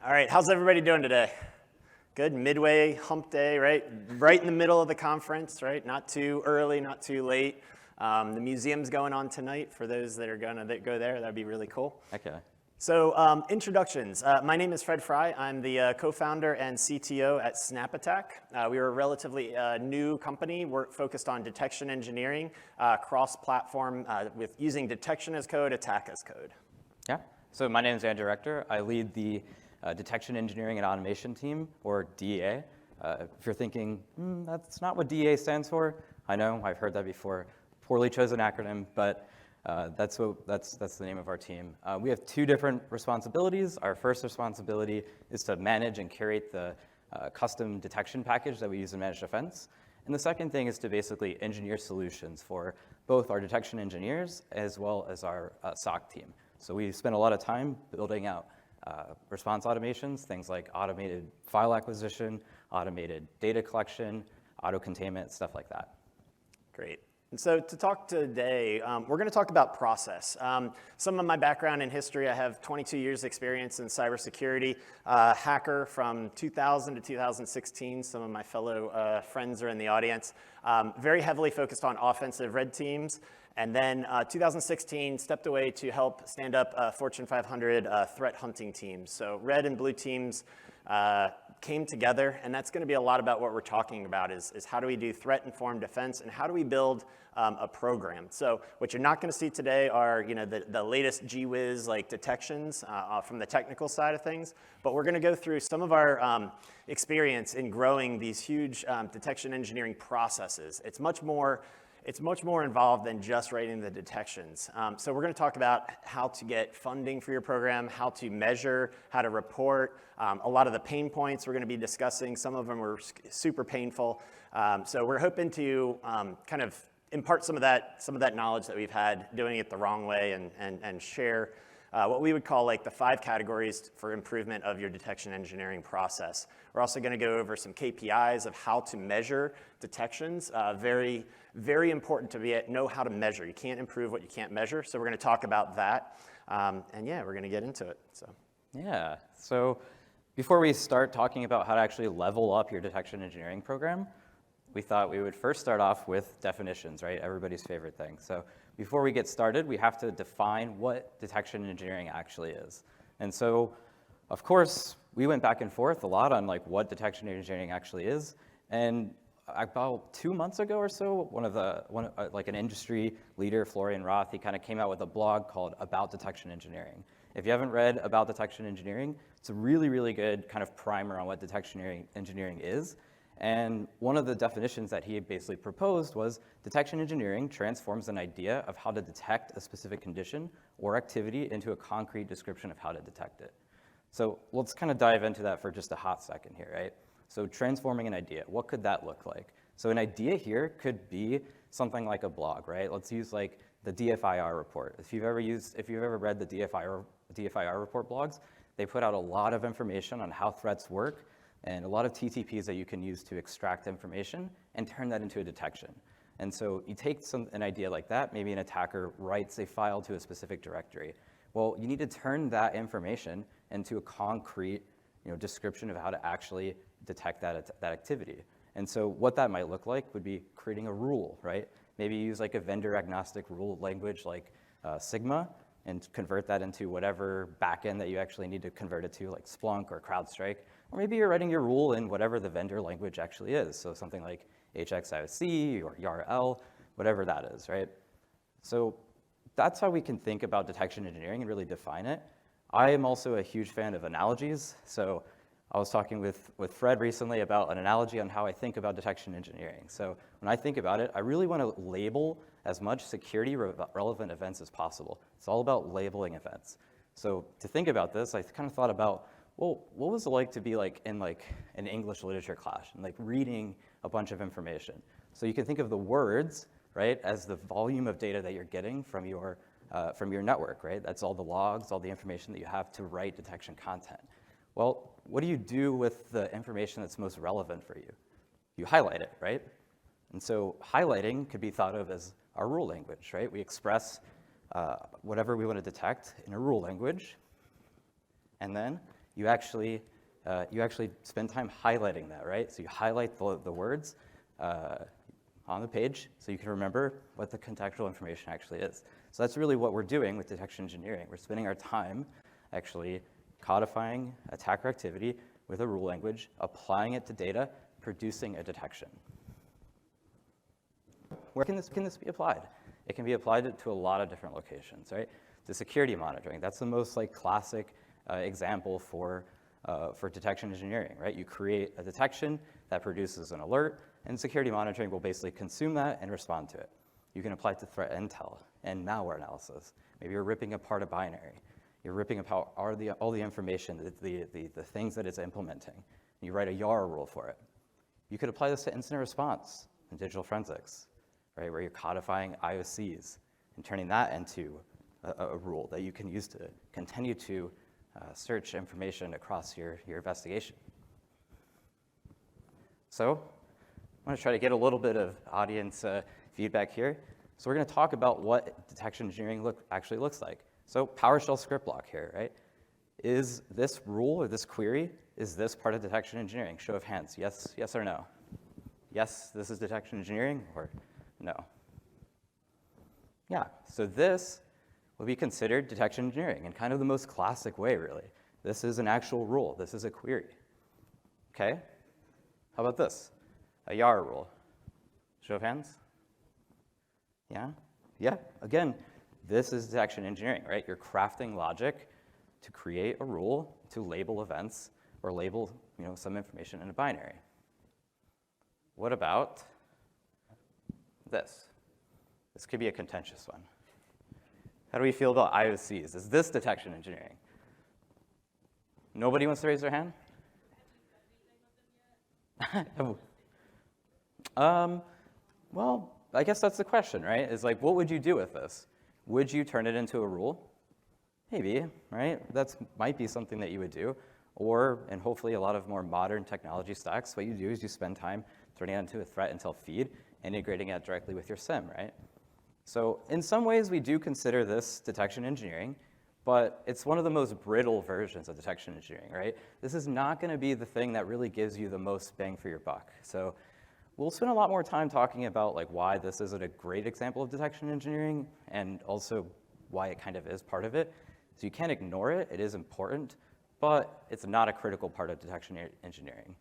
All right, how's everybody doing today? Good, midway hump day, right? Right in the middle of the conference, right? Not too early, not too late. The museum's going on tonight for those that are gonna go there. That'd be really cool. Okay. So introductions. My name is Frey. I'm the co-founder and CTO at SnapAttack. We are a relatively new company. We're focused on detection engineering, cross-platform with using detection as code, attack as code. Yeah. So my name is Rector. I lead the Detection Engineering and Automation team, or DEA. If you're thinking, that's not what DEA stands for, I know, I've heard that before. Poorly chosen acronym, but that's the name of our team. We have two different responsibilities. Our first responsibility is to manage and curate the custom detection package that we use in managed defense. And the second thing is to basically engineer solutions for both our detection engineers as well as our SOC team. So we spend a lot of time building out response automations, things like automated file acquisition, automated data collection, auto-containment, stuff like that. Great. And so to talk today, we're going to talk about process. Some of my background in history, I have 22 years experience in cybersecurity, hacker from 2000 to 2016. Some of my fellow friends are in the audience. Very heavily focused on offensive red teams. And then 2016, stepped away to help stand up Fortune 500 threat hunting teams. So red and blue teams came together, and that's going to be a lot about what we're talking about is how do we do threat-informed defense and how do we build a program. So what you're not going to see today are the latest gee-whiz like detections from the technical side of things, but we're going to go through some of our experience in growing these huge detection engineering processes. It's much more involved than just writing the detections. So we're going to talk about how to get funding for your program, how to measure, how to report. A lot of the pain points we're going to be discussing, some of them were super painful. So we're hoping to kind of impart some of that knowledge that we've had doing it the wrong way and share what we would call like the 5 categories for improvement of your detection engineering process. We're also going to go over some KPIs of how to measure detections. Very, very important to know how to measure. You can't improve what you can't measure. So we're going to talk about that. And yeah, we're going to get into it. Yeah. So before we start talking about how to actually level up your detection engineering program, we thought we would first start off with definitions, right? Everybody's favorite thing. So before we get started, we have to define what detection engineering actually is. And so, of course, we went back and forth a lot on like what detection engineering actually is. And about 2 months ago or so, like an industry leader, Florian Roth, he kind of came out with a blog called About Detection Engineering. If you haven't read About Detection Engineering, it's a really, really good kind of primer on what detection engineering is. And one of the definitions that he basically proposed was detection engineering transforms an idea of how to detect a specific condition or activity into a concrete description of how to detect it. So let's kind of dive into that for just a hot second here, right? So transforming an idea, what could that look like? So an idea here could be something like a blog, right? Let's use like the DFIR report. If you've ever read the DFIR report blogs, they put out a lot of information on how threats work and a lot of TTPs that you can use to extract information and turn that into a detection. And so you take an idea like that, maybe an attacker writes a file to a specific directory. Well, you need to turn that information into a concrete description of how to actually detect that activity. And so what that might look like would be creating a rule, right? Maybe use like a vendor agnostic rule language like Sigma and convert that into whatever backend that you actually need to convert it to, like Splunk or CrowdStrike. Or maybe you're writing your rule in whatever the vendor language actually is. So something like HXIOC or YARL, whatever that is, right? So that's how we can think about detection engineering and really define it. I am also a huge fan of analogies. So I was talking with Fred recently about an analogy on how I think about detection engineering. So when I think about it, I really want to label as much security relevant events as possible. It's all about labeling events. So to think about this, I kind of thought about, well, what was it like to be like in like an English literature class and like reading a bunch of information? So you can think of the words, right, as the volume of data that you're getting from your network, right? That's all the logs, all the information that you have to write detection content. Well, what do you do with the information that's most relevant for you? You highlight it, right? And so highlighting could be thought of as our rule language, right? We express whatever we want to detect in a rule language, and then you actually spend time highlighting that, right? So you highlight the words on the page so you can remember what the contextual information actually is. So that's really what we're doing with detection engineering. We're spending our time actually codifying attacker activity with a rule language, applying it to data, producing a detection. Where can this be applied? It can be applied to a lot of different locations, right? To security monitoring, that's the most classic example for detection engineering, right? You create a detection that produces an alert, and security monitoring will basically consume that and respond to it. You can apply it to threat intel and malware analysis. Maybe you're ripping apart a binary. You're ripping apart all the information, the things that it's implementing. You write a YAR rule for it. You could apply this to incident response and digital forensics, right, where you're codifying IOCs and turning that into a rule that you can use to continue to search information across your investigation. So I'm going to try to get a little bit of audience feedback here. So we're going to talk about what detection engineering actually looks like. So PowerShell script block here, right? Is this rule or this query, is this part of detection engineering? Show of hands, yes or no? Yes, this is detection engineering, or no? Yeah, so this will be considered detection engineering in kind of the most classic way, really. This is an actual rule. This is a query. Okay? How about this? A YAR rule. Show of hands? Yeah? Yeah, again, this is detection engineering, right? You're crafting logic to create a rule to label events or label some information in a binary. What about this? This could be a contentious one. How do we feel about IOCs? Is this detection engineering? Nobody wants to raise their hand? Well, I guess that's the question, right? Is what would you do with this? Would you turn it into a rule? Maybe, right? That might be something that you would do. Or, and hopefully a lot of more modern technology stacks, what you do is you spend time turning it into a threat intel feed, integrating it directly with your SIEM, right? So in some ways, we do consider this detection engineering, but it's one of the most brittle versions of detection engineering, right? This is not going to be the thing that really gives you the most bang for your buck. So we'll spend a lot more time talking about why this isn't a great example of detection engineering, and also why it kind of is part of it. So you can't ignore it. It is important, but it's not a critical part of detection engineering.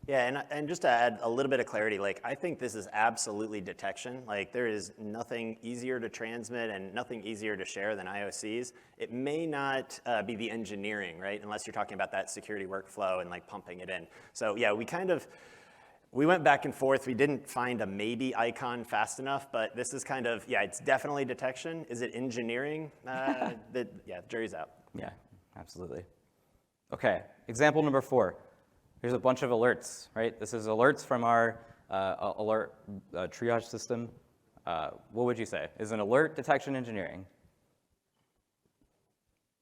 Yeah, and just to add a little bit of clarity, I think this is absolutely detection. There is nothing easier to transmit and nothing easier to share than IOCs. It may not be the engineering, right, unless you're talking about that security workflow and pumping it in. So yeah, we went back and forth. We didn't find a maybe icon fast enough, but this is it's definitely detection. Is it engineering? Yeah, the jury's out. Yeah, absolutely. Okay, example number 4. Here's a bunch of alerts, right? This is alerts from our alert triage system. What would you say? Is an alert detection engineering?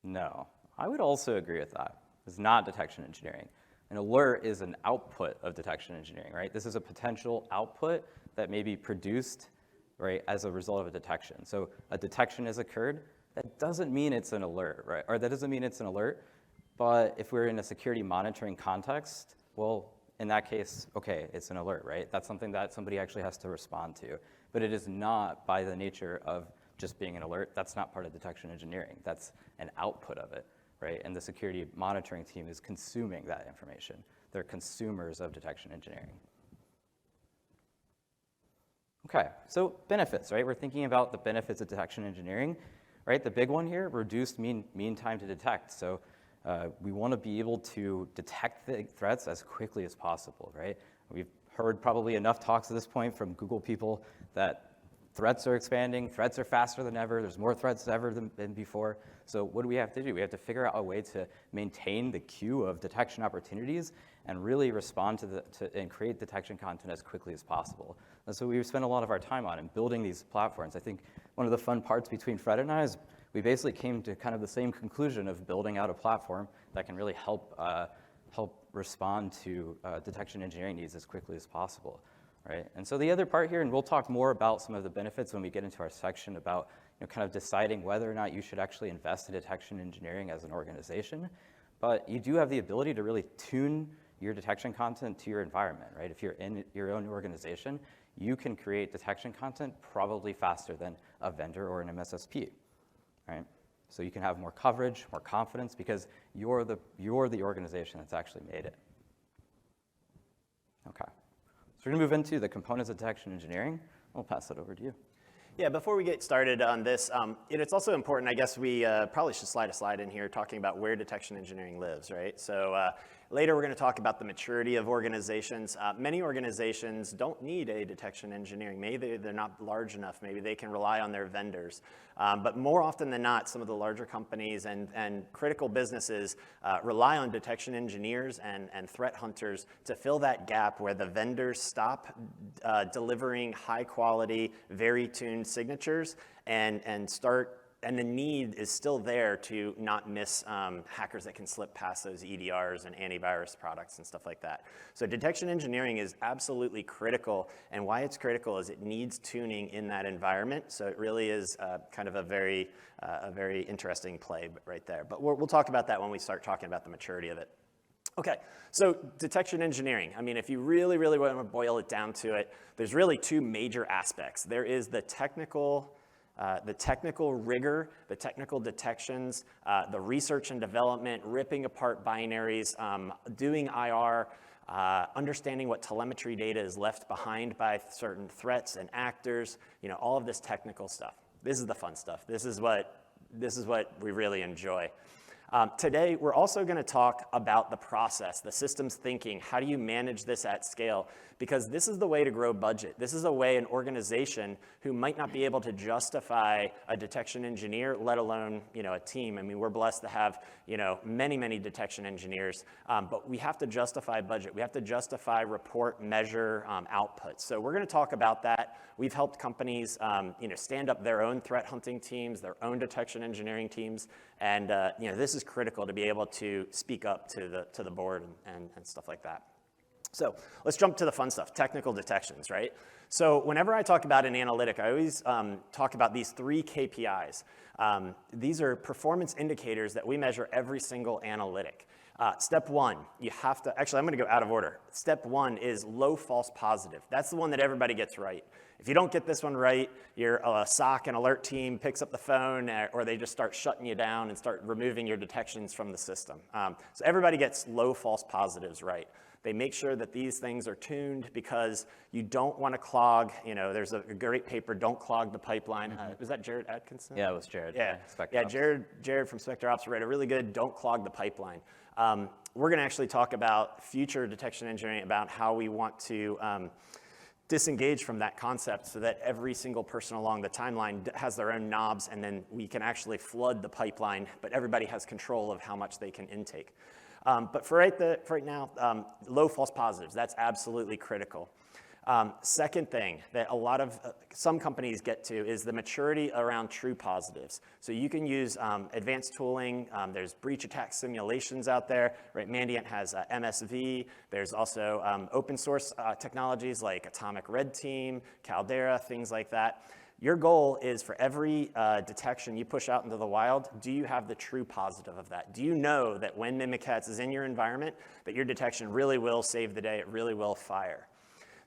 No. I would also agree with that. It's not detection engineering. An alert is an output of detection engineering, right? This is a potential output that may be produced, right, as a result of a detection. So a detection has occurred. That doesn't mean it's an alert, right? Or that doesn't mean it's an alert. But if we're in a security monitoring context, well, in that case, okay, it's an alert, right? That's something that somebody actually has to respond to. But it is not, by the nature of just being an alert, that's not part of detection engineering. That's an output of it, right? And the security monitoring team is consuming that information. They're consumers of detection engineering. Okay, so benefits, right? We're thinking about the benefits of detection engineering, right? The big one here, reduced mean time to detect. So we want to be able to detect the threats as quickly as possible, right? We've heard probably enough talks at this point from Google people that threats are expanding, threats are faster than ever, there's more threats ever than before. So what do we have to do? We have to figure out a way to maintain the queue of detection opportunities and really respond and create detection content as quickly as possible. And so we spend a lot of our time on in building these platforms. I think one of the fun parts between Fred and I is we basically came to kind of the same conclusion of building out a platform that can really help respond to detection engineering needs as quickly as possible, right? And so the other part here, and we'll talk more about some of the benefits when we get into our section about kind of deciding whether or not you should actually invest in detection engineering as an organization. But you do have the ability to really tune your detection content to your environment, right? If you're in your own organization, you can create detection content probably faster than a vendor or an MSSP, right? So you can have more coverage, more confidence, because you're the organization that's actually made it. Okay, so we're gonna move into the components of detection engineering. I'll pass it over to you. Yeah, before we get started on this, it's also important, I guess we probably should slide a slide in here talking about where detection engineering lives, right? So later we're going to talk about the maturity of organizations. Many organizations don't need a detection engineering. Maybe they're not large enough. Maybe they can rely on their vendors. But more often than not, some of the larger companies and critical businesses rely on detection engineers and threat hunters to fill that gap where the vendors stop delivering high quality, very tuned signatures and the need is still there to not miss hackers that can slip past those EDRs and antivirus products and stuff like that. So detection engineering is absolutely critical, and why it's critical is it needs tuning in that environment. So it really is kind of a very interesting play right there. But we'll talk about that when we start talking about the maturity of it. Okay, so detection engineering. I mean, if you really want to boil it down to it, there's really two major aspects. There is the technical rigor, the technical detections, the research and development, ripping apart binaries, doing IR, understanding what telemetry data is left behind by certain threats and actors, all of this technical stuff. This is the fun stuff. This is what we really enjoy. Today, we're also going to talk about the process, the systems thinking. How do you manage this at scale? Because this is the way to grow budget. This is a way an organization who might not be able to justify a detection engineer, let alone a team. I mean, we're blessed to have many detection engineers, but we have to justify budget. We have to justify report, measure, output. So we're going to talk about that. We've helped companies stand up their own threat hunting teams, their own detection engineering teams, and this is critical to be able to speak up to the board and stuff like that. So let's jump to the fun stuff, technical detections, right? So whenever I talk about an analytic, I always talk about these 3 KPIs. These are performance indicators that we measure every single analytic. Step 1, you have to, actually I'm gonna go out of order. Step 1 is low false positive. That's the one that everybody gets right. If you don't get this one right, your SOC and alert team picks up the phone or they just start shutting you down and start removing your detections from the system. So everybody gets low false positives right. They make sure that these things are tuned because you don't want to clog, there's a great paper, Don't Clog the Pipeline. Was that Jared Atkinson? Yeah, it was Jared. Yeah, Jared from Spectre Ops wrote a really good Don't Clog the Pipeline. We're going to actually talk about future detection engineering, about how we want to disengage from that concept so that every single person along the timeline has their own knobs, and then we can actually flood the pipeline, but everybody has control of how much they can intake. But for right now, low false positives, that's absolutely critical. Second thing that some companies get to is the maturity around true positives. So you can use advanced tooling. There's breach attack simulations out there, right? Mandiant has MSV. There's also open source technologies like Atomic Red Team, Caldera, things like that. Your goal is for every detection you push out into the wild, do you have the true positive of that? Do you know that when Mimikatz is in your environment, that your detection really will save the day, it really will fire?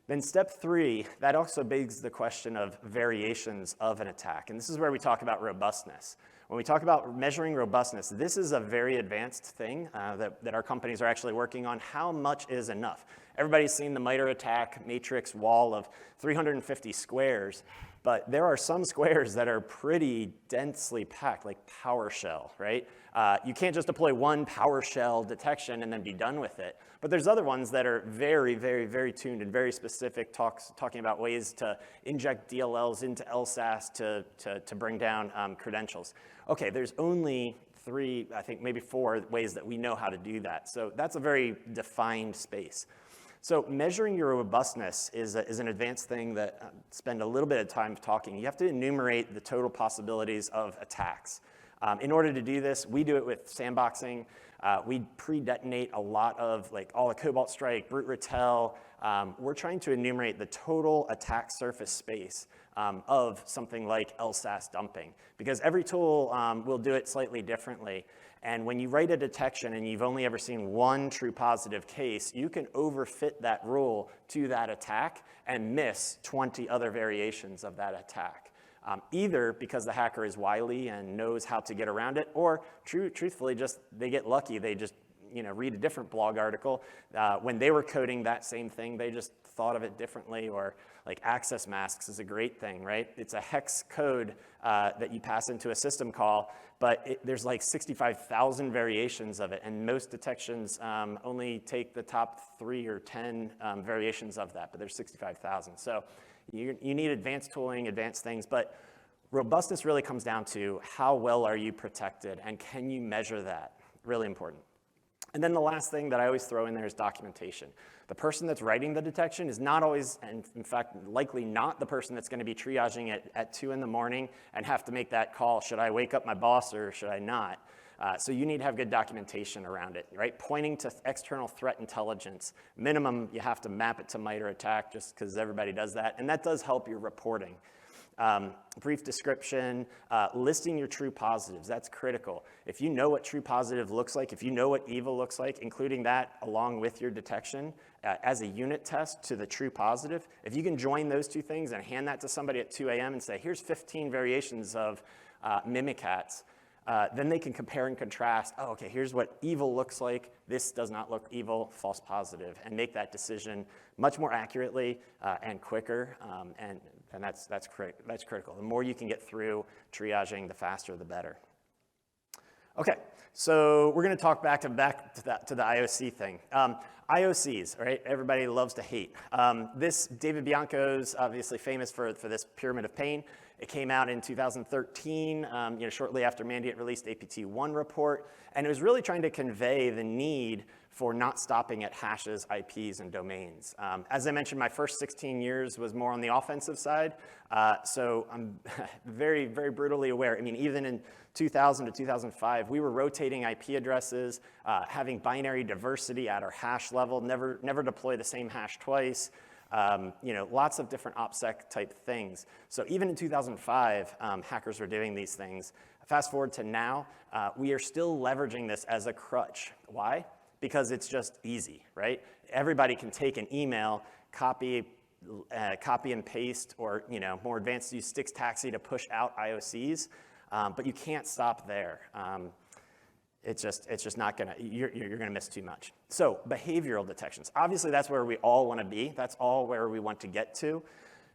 Then step 3, that also begs the question of variations of an attack. And this is where we talk about robustness. When we talk about measuring robustness, this is a very advanced thing that our companies are actually working on. How much is enough? Everybody's seen the MITRE ATT&CK matrix wall of 350 squares, but there are some squares that are pretty densely packed, like PowerShell, right? You can't just deploy one PowerShell detection and then be done with it. But there's other ones that are very tuned and very specific, talking about ways to inject DLLs into LSAS to bring down credentials. Okay, there's only 3, I think maybe 4 ways that we know how to do that. So that's a very defined space. So measuring your robustness is an advanced thing that spend a little bit of time talking. You have to enumerate the total possibilities of attacks. In order to do this, we do it with sandboxing. We pre-detonate a lot of all the Cobalt Strike, Brute Ratel. We're trying to enumerate the total attack surface space of something like LSAS dumping, because every tool will do it slightly differently. And when you write a detection and you've only ever seen one true positive case, you can overfit that rule to that attack and miss 20 other variations of that attack. Either because the hacker is wily and knows how to get around it, or truthfully, just they get lucky. They just read a different blog article. When they were coding that same thing, they just thought of it differently. Or like access masks is a great thing, right? It's a hex code that you pass into a system call, but there's like 65,000 variations of it, and most detections only take the top 3 or 10 variations of that, but there's 65,000. So you need advanced tooling, advanced things, but robustness really comes down to how well are you protected, and can you measure that? Really important. And then the last thing that I always throw in there is documentation. The person that's writing the detection is not always, and in fact, likely not the person that's going to be triaging it at 2 in the morning and have to make that call, should I wake up my boss or should I not? So you need to have good documentation around it, right? Pointing to external threat intelligence. Minimum, you have to map it to MITRE ATT&CK just because everybody does that, and that does help your reporting. Brief description, listing your true positives, that's critical. If you know what true positive looks like, if you know what evil looks like, including that along with your detection as a unit test to the true positive, if you can join those two things and hand that to somebody at 2 a.m. and say, here's 15 variations of Mimikatz, then they can compare and contrast, oh, okay, here's what evil looks like, this does not look evil, false positive, and make that decision much more accurately and quicker, and that's critical. The more you can get through triaging, the faster, the better. Okay, so we're going to talk back to the IOC thing. IOCs, right? Everybody loves to hate. This David Bianco's obviously famous for this pyramid of pain. It came out in 2013, shortly after Mandiant released APT1 report, and it was really trying to convey the need for not stopping at hashes, IPs, and domains. As I mentioned, my first 16 years was more on the offensive side, so I'm very, very brutally aware. I mean, even in 2000 to 2005, we were rotating IP addresses, having binary diversity at our hash level, never deploy the same hash twice, lots of different OPSEC type things. So even in 2005, hackers were doing these things. Fast forward to now, we are still leveraging this as a crutch. Why? Because it's just easy, right? Everybody can take an email, copy and paste, or more advanced, use Stix Taxi to push out IOCs, but you can't stop there. It's just not gonna, you're gonna miss too much. So behavioral detections, obviously that's where we all wanna be. That's all where we want to get to.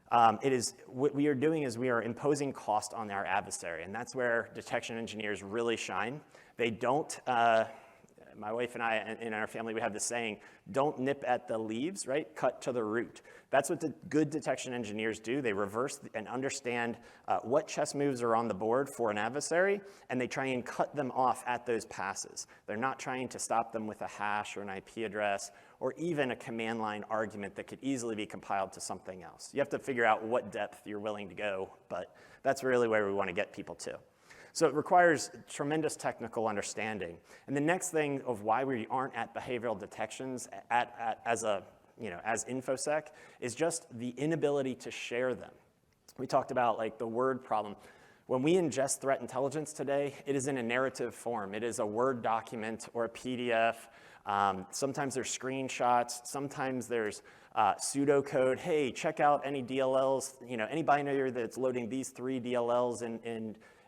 What we are doing is we are imposing cost on our adversary, and that's where detection engineers really shine. They don't, my wife and I, in our family, we have this saying, don't nip at the leaves, right? Cut to the root. That's what the good detection engineers do. They reverse and understand what chess moves are on the board for an adversary, and they try and cut them off at those passes. They're not trying to stop them with a hash or an IP address or even a command line argument that could easily be compiled to something else. You have to figure out what depth you're willing to go, but that's really where we want to get people to. So it requires tremendous technical understanding. And the next thing of why we aren't at behavioral detections as InfoSec is just the inability to share them. We talked about like the word problem. When we ingest threat intelligence today, it is in a narrative form. It is a Word document or a PDF. Sometimes there's screenshots. Sometimes there's pseudocode. Hey, check out any DLLs, any binary that's loading these 3 DLLs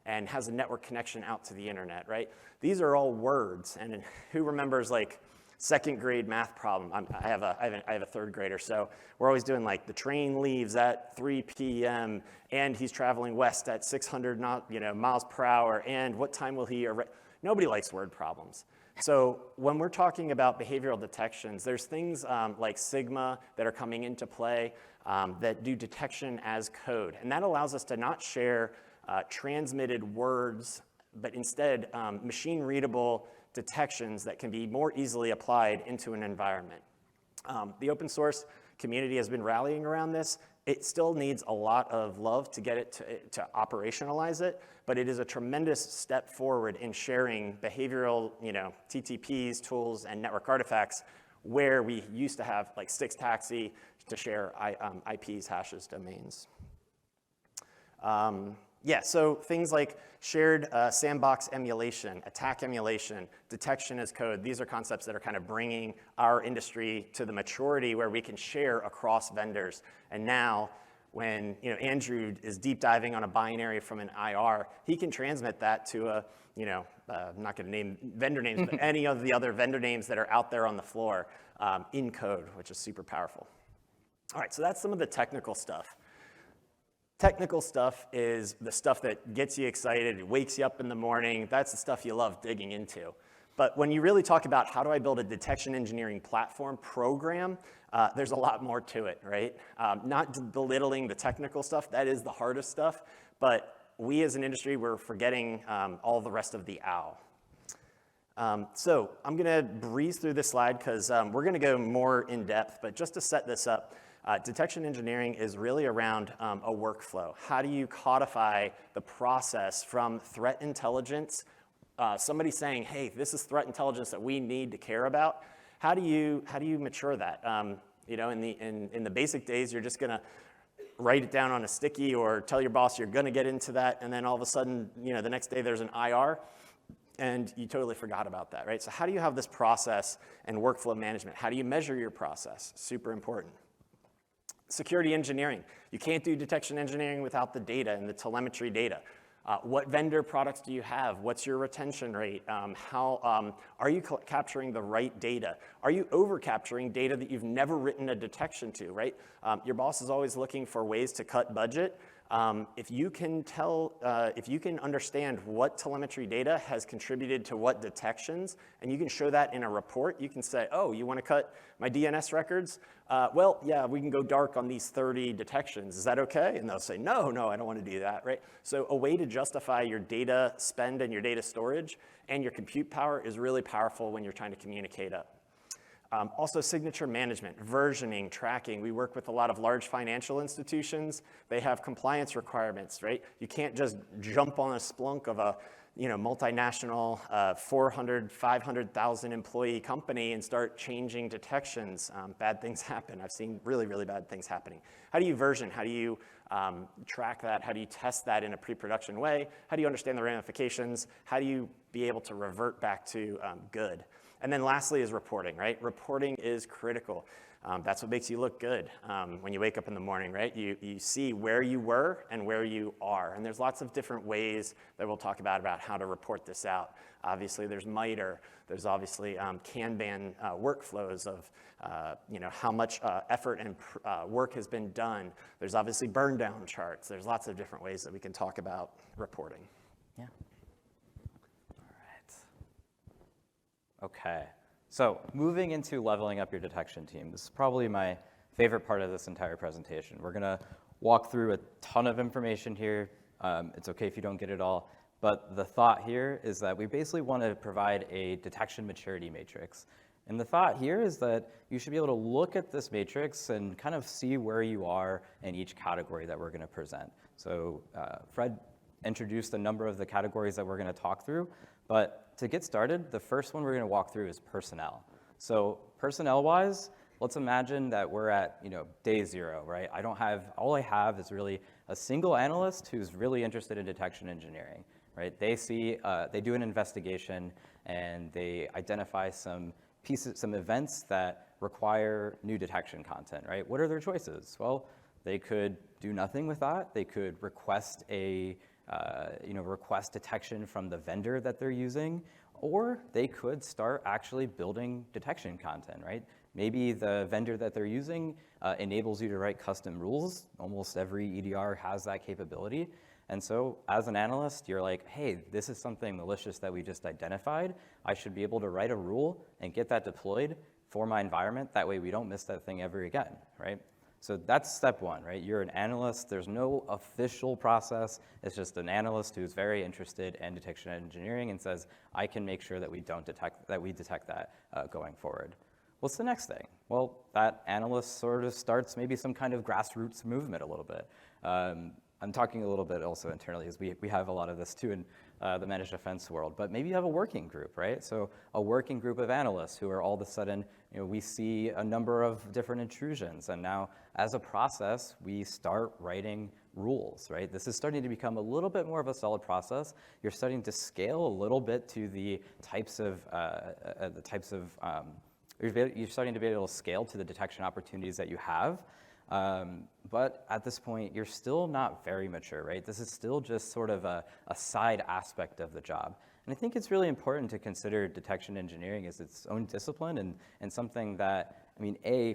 and has a network connection out to the internet, right? These are all words, and who remembers like 2nd grade math problem? I have a 3rd grader, so we're always doing like the train leaves at 3 p.m. and he's traveling west at 600 miles per hour, and what time will he arrive? Nobody likes word problems. So when we're talking about behavioral detections, there's things like Sigma that are coming into play that do detection as code, and that allows us to not share transmitted words, but instead machine-readable detections that can be more easily applied into an environment. The open source community has been rallying around this. It still needs a lot of love to get it to operationalize it, but it is a tremendous step forward in sharing behavioral, TTPs, tools, and network artifacts where we used to have like Stix Taxi to share IPs, hashes, domains. So things like shared sandbox emulation, attack emulation, detection as code, these are concepts that are kind of bringing our industry to the maturity where we can share across vendors. And now, when Andrew is deep diving on a binary from an IR, he can transmit that to a, I'm not going to name vendor names, but any of the other vendor names that are out there on the floor in code, which is super powerful. All right, so that's some of the technical stuff. Technical stuff is the stuff that gets you excited, it wakes you up in the morning. That's the stuff you love digging into. But when you really talk about how do I build a detection engineering platform program, there's a lot more to it, right? Not belittling the technical stuff, that is the hardest stuff, but we as an industry, we're forgetting all the rest of the owl. So I'm gonna breeze through this slide because we're gonna go more in depth, but just to set this up, detection engineering is really around a workflow. How do you codify the process from threat intelligence, somebody saying, hey, this is threat intelligence that we need to care about? How do you mature that? In the basic days, you're just gonna write it down on a sticky or tell your boss you're gonna get into that, and then all of a sudden, the next day there's an IR, and you totally forgot about that, right? So how do you have this process and workflow management? How do you measure your process? Super important. Security engineering. You can't do detection engineering without the data and the telemetry data. What vendor products do you have? What's your retention rate? How are you capturing the right data? Are you over-capturing data that you've never written a detection to, right? Your boss is always looking for ways to cut budget. If you can understand what telemetry data has contributed to what detections, and you can show that in a report, you can say, oh, you want to cut my DNS records? Well, yeah, we can go dark on these 30 detections. Is that okay? And they'll say, no, I don't want to do that, right? So a way to justify your data spend and your data storage and your compute power is really powerful when you're trying to communicate up. Also signature management, versioning, tracking. We work with a lot of large financial institutions. They have compliance requirements, right? You can't just jump on a Splunk of a multinational 400, 500,000 employee company and start changing detections. Bad things happen. I've seen really, really bad things happening. How do you version? How do you track that? How do you test that in a pre-production way? How do you understand the ramifications? How do you be able to revert back to good? And then lastly is reporting, right? Reporting is critical. That's what makes you look good when you wake up in the morning, right? You see where you were and where you are. And there's lots of different ways that we'll talk about how to report this out. Obviously, there's MITRE. There's obviously Kanban workflows of how much effort and work has been done. There's obviously burn down charts. There's lots of different ways that we can talk about reporting. Yeah. Okay, so moving into leveling up your detection team. This is probably my favorite part of this entire presentation. We're gonna walk through a ton of information here. It's okay if you don't get it all, but the thought here is that we basically want to provide a detection maturity matrix. And the thought here is that you should be able to look at this matrix and kind of see where you are in each category that we're gonna present. So Fred introduced a number of the categories that we're gonna talk through, but to get started, the first one we're gonna walk through is personnel. So personnel-wise, let's imagine that we're at day 0, right? All I have is really a single analyst who's really interested in detection engineering, right? They do an investigation and they identify some events that require new detection content, right? What are their choices? Well, they could do nothing with that. They could request request detection from the vendor that they're using, or they could start actually building detection content, right? Maybe the vendor that they're using enables you to write custom rules. Almost every EDR has that capability. And so as an analyst, you're like, hey, this is something malicious that we just identified. I should be able to write a rule and get that deployed for my environment. That way we don't miss that thing ever again, right? So that's step one, right? You're an analyst. There's no official process. It's just an analyst who's very interested in detection engineering and says, I can make sure that we detect that going forward. What's the next thing? Well, that analyst sort of starts maybe some kind of grassroots movement a little bit. I'm talking a little bit also internally, as we have a lot of this too in the managed defense world, but maybe you have a working group, right? So a working group of analysts who are all of a sudden, we see a number of different intrusions, and now as a process, we start writing rules, right? This is starting to become a little bit more of a solid process. You're starting to scale a little bit to the types of, you're starting to be able to scale to the detection opportunities that you have. But at this point, you're still not very mature, right? This is still just sort of a side aspect of the job. And I think it's really important to consider detection engineering as its own discipline and something that,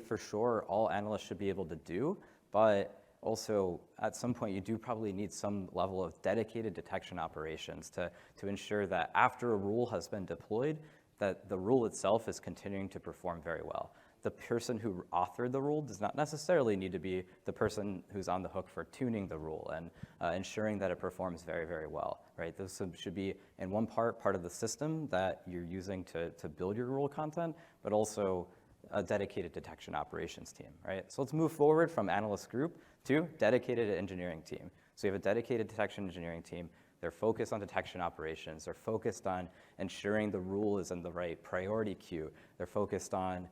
for sure, all analysts should be able to do, but also, at some point, you do probably need some level of dedicated detection operations to ensure that after a rule has been deployed, that the rule itself is continuing to perform very well. The person who authored the rule does not necessarily need to be the person who's on the hook for tuning the rule and ensuring that it performs very, very well, right? This should be, in one part of the system that you're using to build your rule content, but also a dedicated detection operations team, right? So let's move forward from analyst group to dedicated engineering team. So you have a dedicated detection engineering team. They're focused on detection operations. They're focused on ensuring the rule is in the right priority queue. They're focused on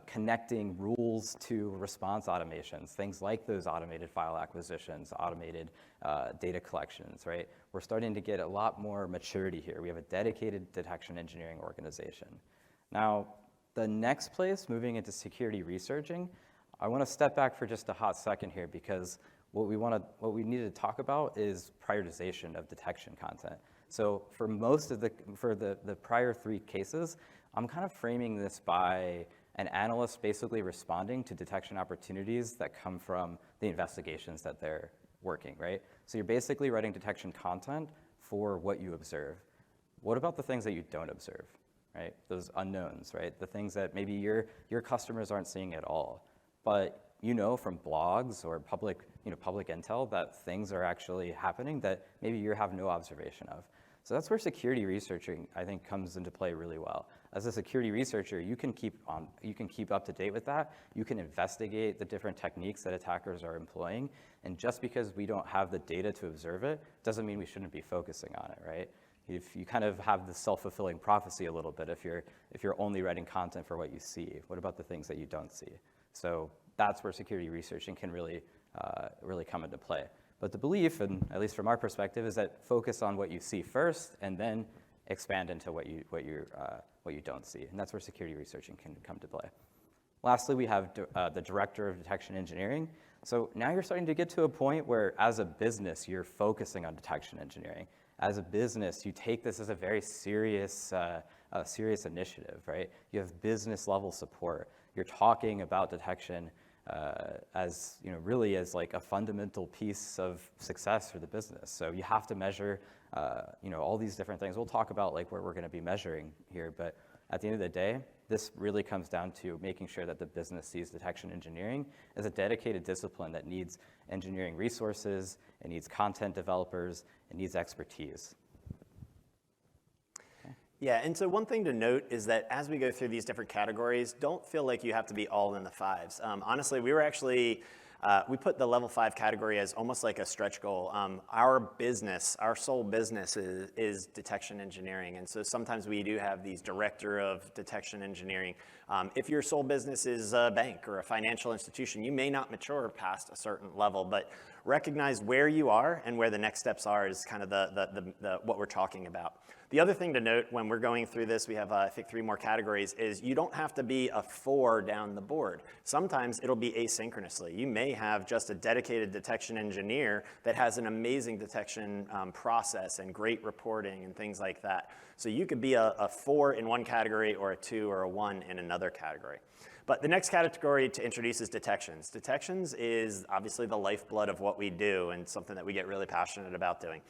connecting rules to response automations, things like those automated file acquisitions, automated data collections, right? We're starting to get a lot more maturity here. We have a dedicated detection engineering organization. Now, the next place, moving into security researching, I want to step back for just a hot second here because what we need to talk about is prioritization of detection content. So for the prior three cases, I'm kind of framing this by an analyst basically responding to detection opportunities that come from the investigations that they're working, right? So you're basically writing detection content for what you observe. What about the things that you don't observe, right? Those unknowns, right? The things that maybe your customers aren't seeing at all, but from blogs or public intel that things are actually happening that maybe you have no observation of. So that's where security researching, I think, comes into play really well. As a security researcher, you can keep up to date with that. You can investigate the different techniques that attackers are employing. And just because we don't have the data to observe it, doesn't mean we shouldn't be focusing on it, right? If you kind of have the self-fulfilling prophecy a little bit, if you're only writing content for what you see, what about the things that you don't see? So that's where security researching can really come into play. But the belief, and at least from our perspective, is that focus on what you see first, and then expand into what you don't see, and that's where security researching can come to play. Lastly, we have the director of detection engineering. So now you're starting to get to a point where, as a business, you're focusing on detection engineering. As a business, you take this as a very serious initiative, right? You have business level support. You're talking about detection as really as like a fundamental piece of success for the business. So you have to measure all these different things. We'll talk about like where we're going to be measuring here, but at the end of the day, this really comes down to making sure that the business sees detection engineering as a dedicated discipline that needs engineering resources, it needs content developers, it needs expertise. Yeah, and so one thing to note is that as we go through these different categories, don't feel like you have to be all in the fives. Honestly, we were actually, we put the level 5 category as almost like a stretch goal. Our business, our sole business is detection engineering, and so sometimes we do have these director of detection engineering. If your sole business is a bank or a financial institution, you may not mature past a certain level, but recognize where you are and where the next steps are is kind of the what we're talking about. The other thing to note when we're going through this, we have, I think, 3 more categories, is you don't have to be a 4 down the board. Sometimes it'll be asynchronously. You may have just a dedicated detection engineer that has an amazing detection process and great reporting and things like that. So you could be a 4 in one category or a 2 or a 1 in another category. But the next category to introduce is detections. Detections is obviously the lifeblood of what we do and something that we get really passionate about doing.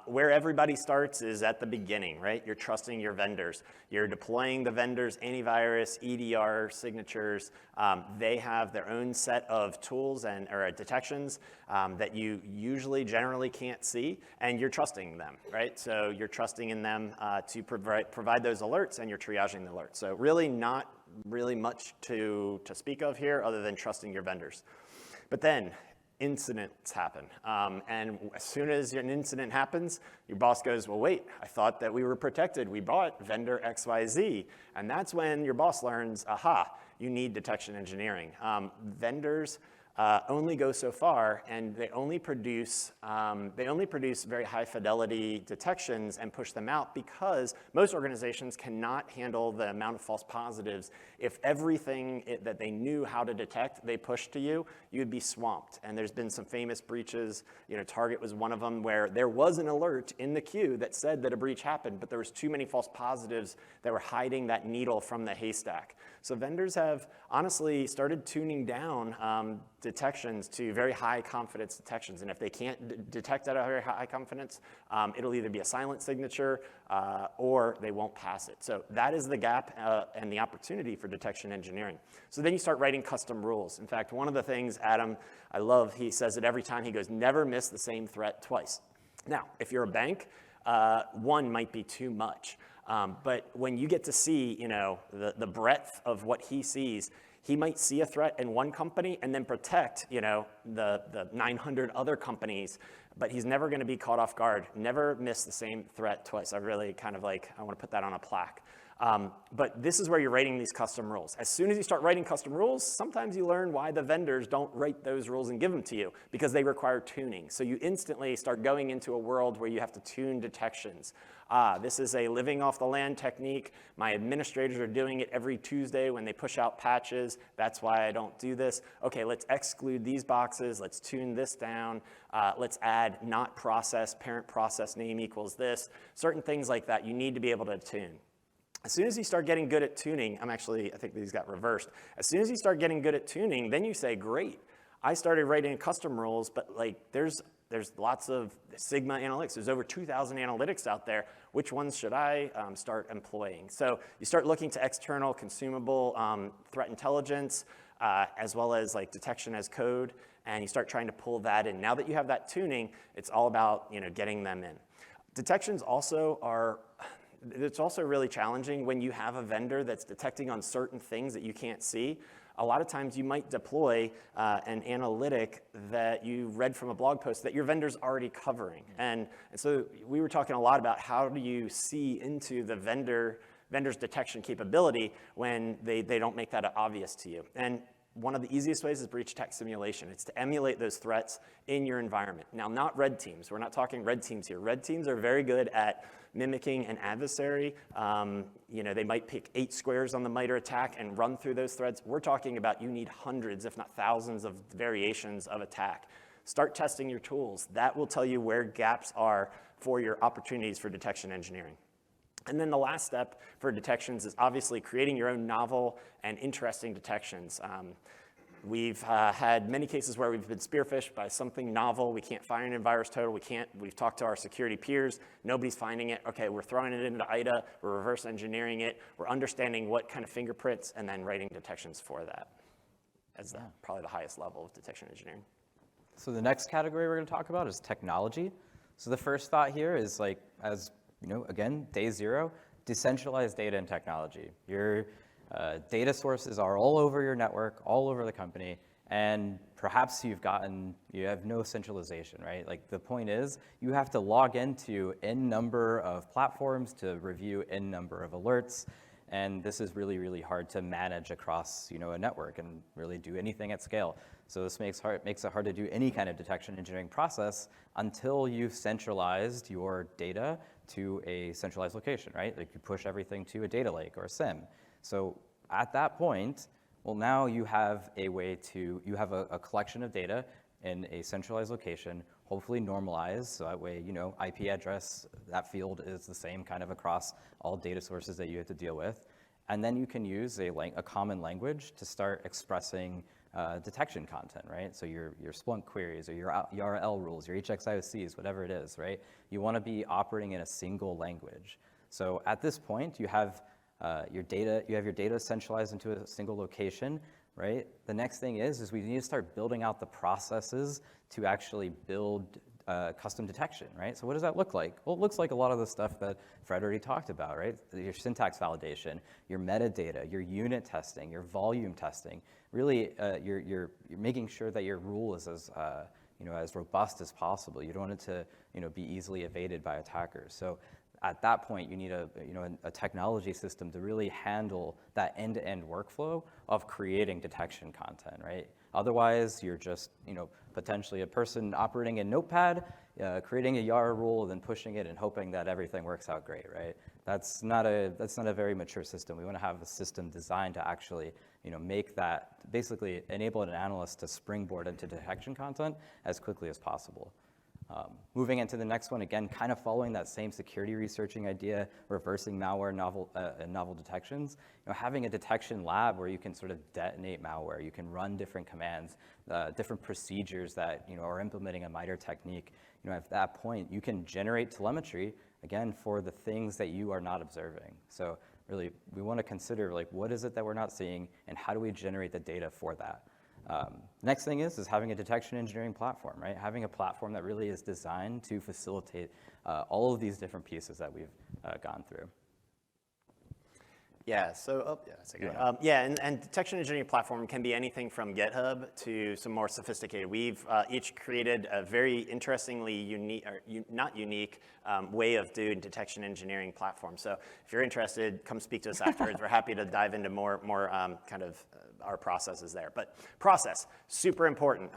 Where everybody starts is at the beginning, right? You're trusting your vendors. You're deploying the vendors' antivirus, EDR signatures. They have their own set of tools or detections that you usually generally can't see, and you're trusting them, right? So you're trusting in them to provide those alerts, and you're triaging the alerts. So really not really much to speak of here other than trusting your vendors. But then incidents happen. And as soon as an incident happens, your boss goes, well, wait, I thought that we were protected. We bought vendor XYZ. And that's when your boss learns, aha, you need detection engineering. Vendors only go so far, and they only produce very high fidelity detections and push them out because most organizations cannot handle the amount of false positives. If everything that they knew how to detect they pushed to you, you'd be swamped. And there's been some famous breaches. Target was one of them where there was an alert in the queue that said that a breach happened, but there was too many false positives that were hiding that needle from the haystack. So vendors have honestly started tuning down detections to very high confidence detections. And if they can't detect at a very high confidence, it'll either be a silent signature or they won't pass it. So that is the gap and the opportunity for detection engineering. So then you start writing custom rules. In fact, one of the things Adam, I love, he says it every time, he goes, never miss the same threat twice. Now, if you're a bank, one might be too much. But when you get to see, the breadth of what he sees, he might see a threat in one company and then protect, the 900 other companies, but he's never going to be caught off guard. Never miss the same threat twice. I really I want to put that on a plaque. But this is where you're writing these custom rules. As soon as you start writing custom rules, sometimes you learn why the vendors don't write those rules and give them to you, because they require tuning. So you instantly start going into a world where you have to tune detections. This is a living off the land technique. My administrators are doing it every Tuesday when they push out patches. That's why I don't do this. Okay, let's exclude these boxes. Let's tune this down. Let's add not process, parent process name equals this. Certain things like that you need to be able to tune. As soon as you start getting good at tuning, I think these got reversed. As soon as you start getting good at tuning, then you say, great, I started writing custom rules, but there's lots of Sigma analytics. There's over 2,000 analytics out there. Which ones should I start employing? So you start looking to external consumable threat intelligence, as well as detection as code, and you start trying to pull that in. Now that you have that tuning, it's all about getting them in. Detections it's also really challenging when you have a vendor that's detecting on certain things that you can't see. A lot of times you might deploy an analytic that you read from a blog post that your vendor's already covering. And so we were talking a lot about how do you see into the vendor's detection capability when they don't make that obvious to you. And one of the easiest ways is breach tech simulation. It's to emulate those threats in your environment. Now, not red teams. We're not talking red teams here. Red teams are very good at mimicking an adversary. They might pick 8 squares on the MITRE attack and run through those threads. We're talking about you need hundreds, if not thousands, of variations of attack. Start testing your tools. That will tell you where gaps are for your opportunities for detection engineering. And then the last step for detections is obviously creating your own novel and interesting detections. We've had many cases where we've been spearphished by something novel. We can't find it in VirusTotal. We've talked to our security peers. Nobody's finding it. Okay, we're throwing it into IDA. We're reverse engineering it. We're understanding what kind of fingerprints and then writing detections for that as probably the highest level of detection engineering. So the next category we're going to talk about is technology. So the first thought here is again, day 0, decentralized data and technology. Your data sources are all over your network, all over the company, and perhaps you have no centralization, right? The point is you have to log into n number of platforms to review n number of alerts, and this is really, really hard to manage across a network and really do anything at scale. So this makes it hard to do any kind of detection engineering process until you've centralized your data to a centralized location, right? You push everything to a data lake or a SIM. So at that point, well, now you have you have a collection of data in a centralized location, hopefully normalized, so that way, IP address, that field is the same kind of across all data sources that you have to deal with. And then you can use a common language to start expressing detection content, right? So your Splunk queries or your URL rules, your HXIOCs, whatever it is, right? You want to be operating in a single language. So at this point, you have your data centralized into a single location, right? The next thing is we need to start building out the processes to actually build custom detection, right? So what does that look like? Well, it looks like a lot of the stuff that Fred already talked about, right? Your syntax validation, your metadata, your unit testing, your volume testing. Really, you're making sure that your rule is as as robust as possible. You don't want it to be easily evaded by attackers. So at that point, you need a technology system to really handle that end-to-end workflow of creating detection content, right? Otherwise, you're just potentially a person operating in Notepad, creating a YARA rule, then pushing it and hoping that everything works out great, right? That's not a very mature system. We want to have a system designed to actually make that, basically enable an analyst to springboard into detection content as quickly as possible. Moving into the next one, again, kind of following that same security researching idea, reversing malware and novel detections. Having a detection lab where you can sort of detonate malware, you can run different commands, different procedures that are implementing a MITRE technique. At that point, you can generate telemetry, again, for the things that you are not observing. So really, we want to consider what is it that we're not seeing, and how do we generate the data for that? Next thing is having a detection engineering platform, right? Having a platform that really is designed to facilitate all of these different pieces that we've gone through. Yeah, so, that's a good one. And detection engineering platform can be anything from GitHub to some more sophisticated. We've each created a very interestingly unique, or not unique, way of doing detection engineering platform. So if you're interested, come speak to us afterwards. We're happy to dive into more kind of our processes there. But process, super important,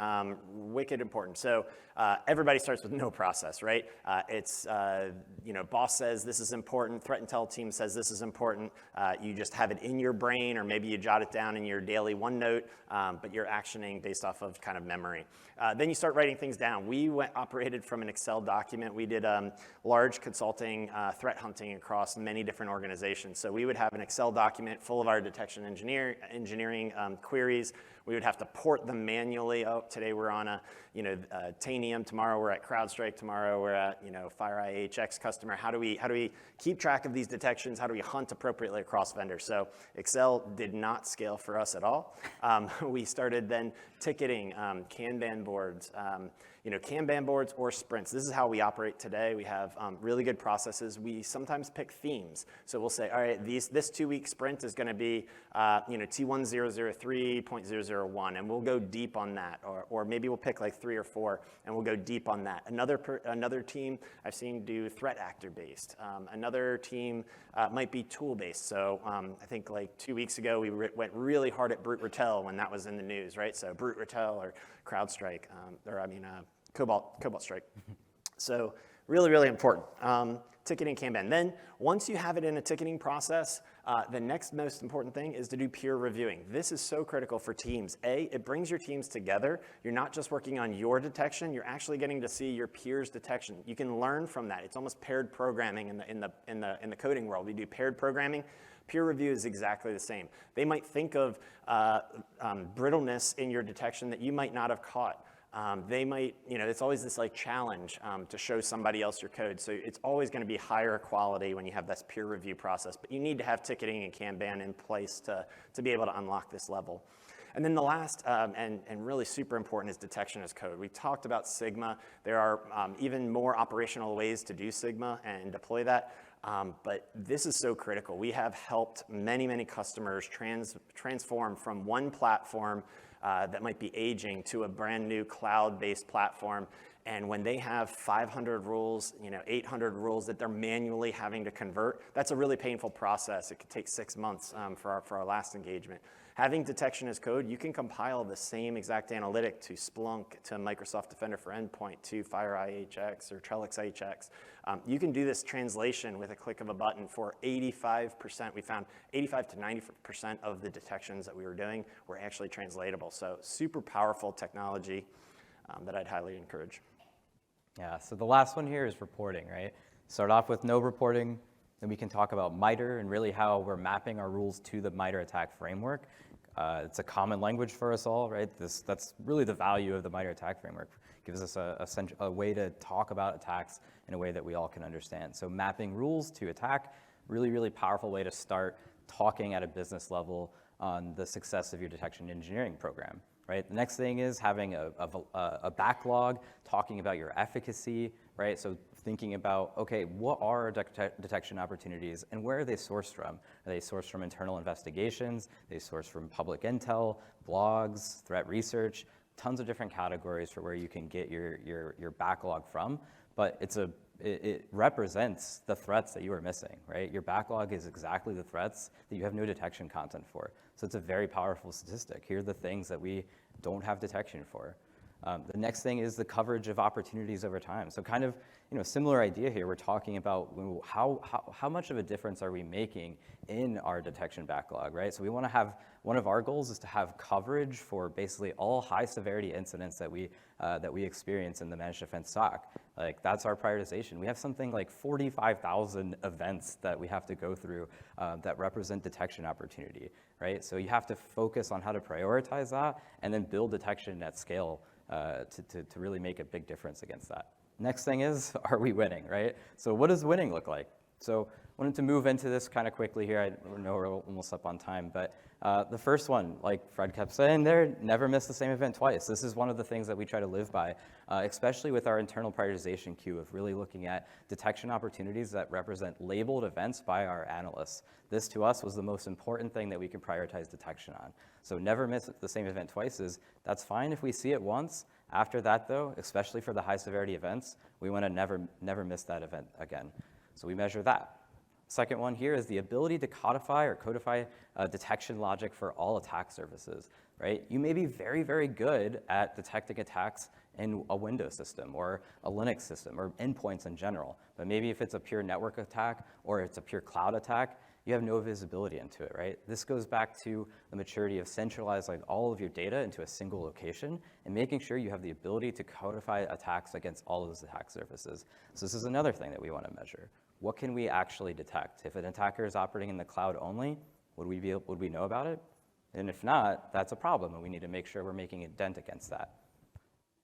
wicked important. So everybody starts with no process, right? Boss says this is important, threat intel team says this is important. You just have it in your brain, or maybe you jot it down in your daily OneNote, but you're actioning based off of kind of memory. Then you start writing things down. We operated from an Excel document. We did large consulting threat hunting across many different organizations. So we would have an Excel document full of our detection engineering queries. We would have to port them manually. Oh, today we're on a Tanium. Tomorrow we're at CrowdStrike. Tomorrow we're at FireEye HX customer. How do we keep track of these detections? How do we hunt appropriately across vendors? So Excel did not scale for us at all. We started then ticketing, Kanban boards, Kanban boards or sprints. This is how we operate today. We have really good processes. We sometimes pick themes. So we'll say, all right, this 2-week sprint is going to be T1003.001, and we'll go deep on that. Or maybe we'll pick like 3 or 4, and we'll go deep on that. Another team I've seen do threat actor based. Another team might be tool based. So I think like 2 weeks ago, we went really hard at Brute Ratel when that was in the news, right? So Brute Ratel or CrowdStrike, Cobalt Strike. So really, really important. Ticketing Kanban. Then once you have it in a ticketing process, the next most important thing is to do peer reviewing. This is so critical for teams. It brings your teams together. You're not just working on your detection, you're actually getting to see your peers' detection. You can learn from that. It's almost paired programming in the coding world. We do paired programming. Peer review is exactly the same. They might think of brittleness in your detection that you might not have caught. They might, it's always this like challenge to show somebody else your code. So it's always going to be higher quality when you have this peer review process. But you need to have ticketing and Kanban in place to be able to unlock this level. And then the last and really super important is detection as code. We talked about Sigma. There are even more operational ways to do Sigma and deploy that. But this is so critical. We have helped many, many customers transform from one platform that might be aging to a brand new cloud-based platform. And when they have 500 rules, 800 rules that they're manually having to convert, that's a really painful process. It could take 6 months for our last engagement. Having detection as code, you can compile the same exact analytic to Splunk, to Microsoft Defender for Endpoint, to FireEye HX or Trellix HX. You can do this translation with a click of a button for 85%. We found 85 to 90% of the detections that we were doing were actually translatable. So super powerful technology that I'd highly encourage. Yeah, so the last one here is reporting, right? Start off with no reporting, then we can talk about MITRE and really how we're mapping our rules to the MITRE attack framework. It's a common language for us all, right? That's really the value of the MITRE attack framework. It gives us a way to talk about attacks in a way that we all can understand. So mapping rules to attack, really, really powerful way to start talking at a business level on the success of your detection engineering program. right? The next thing is having a backlog, talking about your efficacy, right? So thinking about, okay, what are our detection opportunities and where are they sourced from? Are they sourced from internal investigations? Are they sourced from public intel, blogs, threat research? Tons of different categories for where you can get your backlog from, but it represents the threats that you are missing, right? Your backlog is exactly the threats that you have no detection content for. So it's a very powerful statistic. Here are the things that we don't have detection for. The next thing is the coverage of opportunities over time. So kind of, similar idea here. We're talking about how much of a difference are we making in our detection backlog, right? So we want to have, one of our goals is to have coverage for basically all high severity incidents that we experience in the managed defense SOC. Like that's our prioritization. We have something like 45,000 events that we have to go through that represent detection opportunity, right? So you have to focus on how to prioritize that and then build detection at scale to really make a big difference against that. Next thing is, are we winning, right? So what does winning look like? So I wanted to move into this kind of quickly here. I know we're almost up on time, but the first one, like Fred kept saying there, never miss the same event twice. This is one of the things that we try to live by, especially with our internal prioritization queue of really looking at detection opportunities that represent labeled events by our analysts. This to us was the most important thing that we can prioritize detection on. So never miss the same event twice that's fine if we see it once. After that though, especially for the high severity events, we want to never miss that event again. So we measure that. Second one here is the ability to codify or codify detection logic for all attack surfaces, right? You may be very, very good at detecting attacks in a Windows system or a Linux system or endpoints in general, but maybe if it's a pure network attack or it's a pure cloud attack, you have no visibility into it, right? This goes back to the maturity of centralizing all of your data into a single location and making sure you have the ability to codify attacks against all of those attack surfaces. So this is another thing that we want to measure. What can we actually detect? If an attacker is operating in the cloud only, would we know about it? And if not, that's a problem, and we need to make sure we're making a dent against that.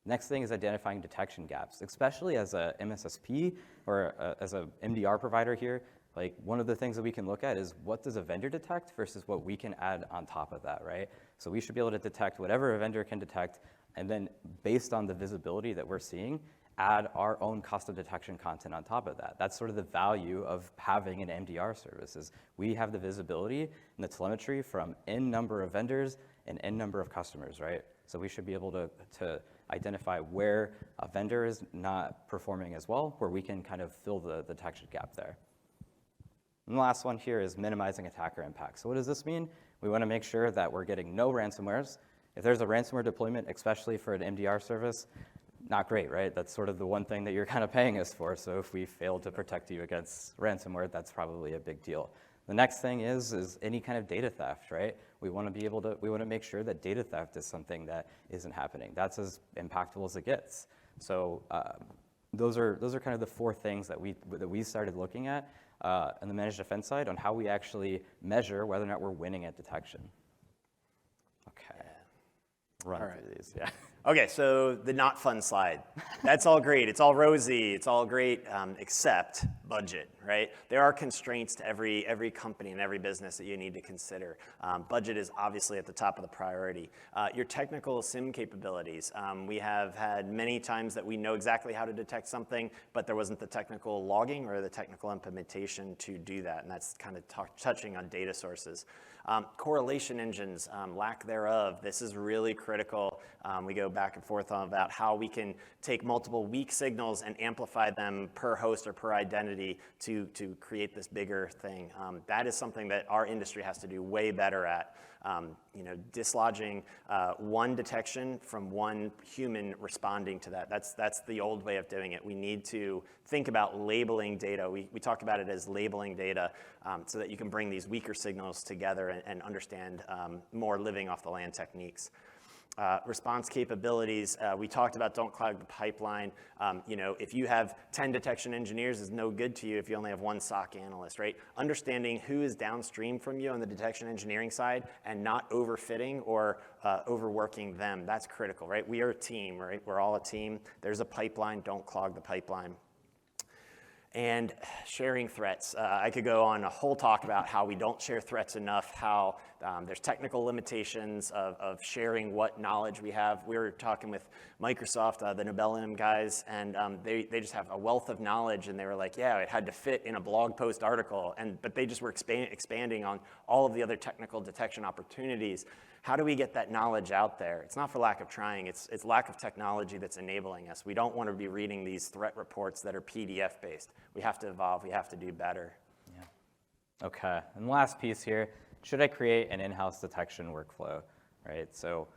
Next thing is identifying detection gaps, especially as a MSSP or as a MDR provider here. Like one of the things that we can look at is what does a vendor detect versus what we can add on top of that, right? So we should be able to detect whatever a vendor can detect, and then based on the visibility that we're seeing, add our own custom detection content on top of that. That's sort of the value of having an MDR service is we have the visibility and the telemetry from N number of vendors and N number of customers, right? So we should be able to identify where a vendor is not performing as well, where we can kind of fill the detection gap there. And the last one here is minimizing attacker impact. So what does this mean? We want to make sure that we're getting no ransomwares. If there's a ransomware deployment, especially for an MDR service, not great, right? That's sort of the one thing that you're kind of paying us for. So if we fail to protect you against ransomware, that's probably a big deal. The next thing is any kind of data theft, right? We want to make sure that data theft is something that isn't happening. That's as impactful as it gets. So those are kind of the four things that we started looking at on the managed defense side on how we actually measure whether or not we're winning at detection. Okay. Run through these, yeah. Okay, so the not fun slide. That's all great. It's all rosy. It's all great, except budget, right? There are constraints to every company and every business that you need to consider. Budget is obviously at the top of the priority. Your technical SIM capabilities. We have had many times that we know exactly how to detect something, but there wasn't the technical logging or the technical implementation to do that, and that's kind of touching on data sources. Correlation engines, lack thereof. This is really critical. We go back and forth on about how we can take multiple weak signals and amplify them per host or per identity to create this bigger thing. That is something that our industry has to do way better at. Dislodging one detection from one human responding to that. That's the old way of doing it. We need to think about labeling data. We talk about it as labeling data so that you can bring these weaker signals together and understand more living off the land techniques. Response capabilities, we talked about don't clog the pipeline. If you have 10 detection engineers, is no good to you if you only have one SOC analyst, right? Understanding who is downstream from you on the detection engineering side and not overfitting or overworking them, that's critical, right? We are a team, right? We're all a team. There's a pipeline, don't clog the pipeline. And sharing threats. I could go on a whole talk about how we don't share threats enough, how There's technical limitations of sharing what knowledge we have. We were talking with Microsoft, the Nobelium guys, and they just have a wealth of knowledge, and they were like, yeah, it had to fit in a blog post article, but they just were expanding on all of the other technical detection opportunities. How do we get that knowledge out there? It's not for lack of trying, it's lack of technology that's enabling us. We don't want to be reading these threat reports that are PDF-based. We have to evolve, we have to do better. Yeah. Okay, and the last piece here, should I create an in-house detection workflow, right? So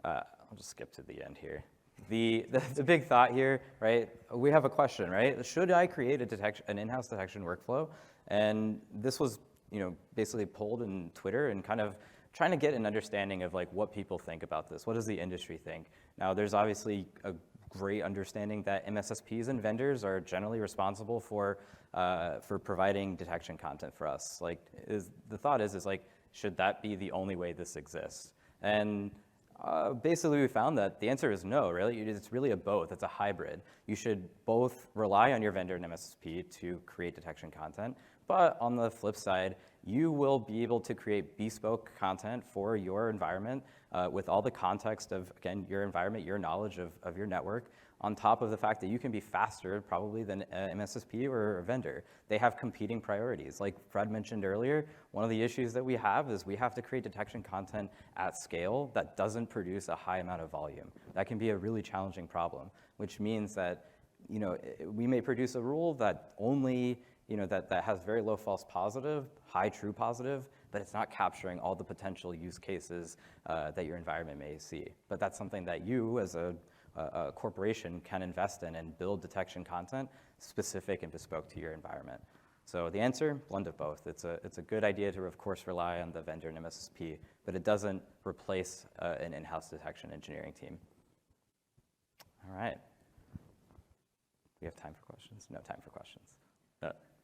I'll just skip to the end here. The big thought here, right? We have a question, right? Should I create an in-house detection workflow? And this was, basically pulled in Twitter and kind of trying to get an understanding of like what people think about this. What does the industry think? Now, there's obviously a great understanding that MSSPs and vendors are generally responsible for providing detection content for us. Like, the thought is like, should that be the only way this exists? And basically, we found that the answer is no, really. It's really a both. It's a hybrid. You should both rely on your vendor and MSSP to create detection content, but on the flip side, you will be able to create bespoke content for your environment with all the context of, again, your environment, your knowledge of your network, on top of the fact that you can be faster probably than an MSSP or a vendor. They have competing priorities. Like Fred mentioned earlier, one of the issues that we have is we have to create detection content at scale that doesn't produce a high amount of volume. That can be a really challenging problem, which means that we may produce a rule that only that has very low false positive, high true positive, but it's not capturing all the potential use cases that your environment may see. But that's something that you as a corporation can invest in and build detection content specific and bespoke to your environment. So the answer, blend of both. It's a good idea to, of course, rely on the vendor and MSSP, but it doesn't replace an in-house detection engineering team. All right. We have time for questions? No time for questions.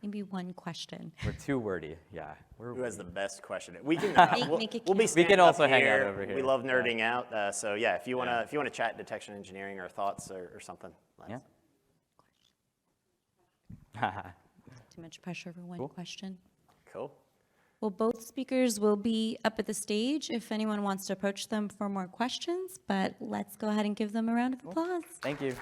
Maybe one question. We're too wordy, yeah. Who has the best question? We can. Make it we'll be count. We can also up hang here. out over here. We love nerding out. So yeah, if you wanna Yeah. if you wanna chat detection engineering or thoughts or something. Yeah. Too much pressure for one Cool. question. Cool. Well, both speakers will be up at the stage if anyone wants to approach them for more questions, but let's go ahead and give them a round of applause. Thank you.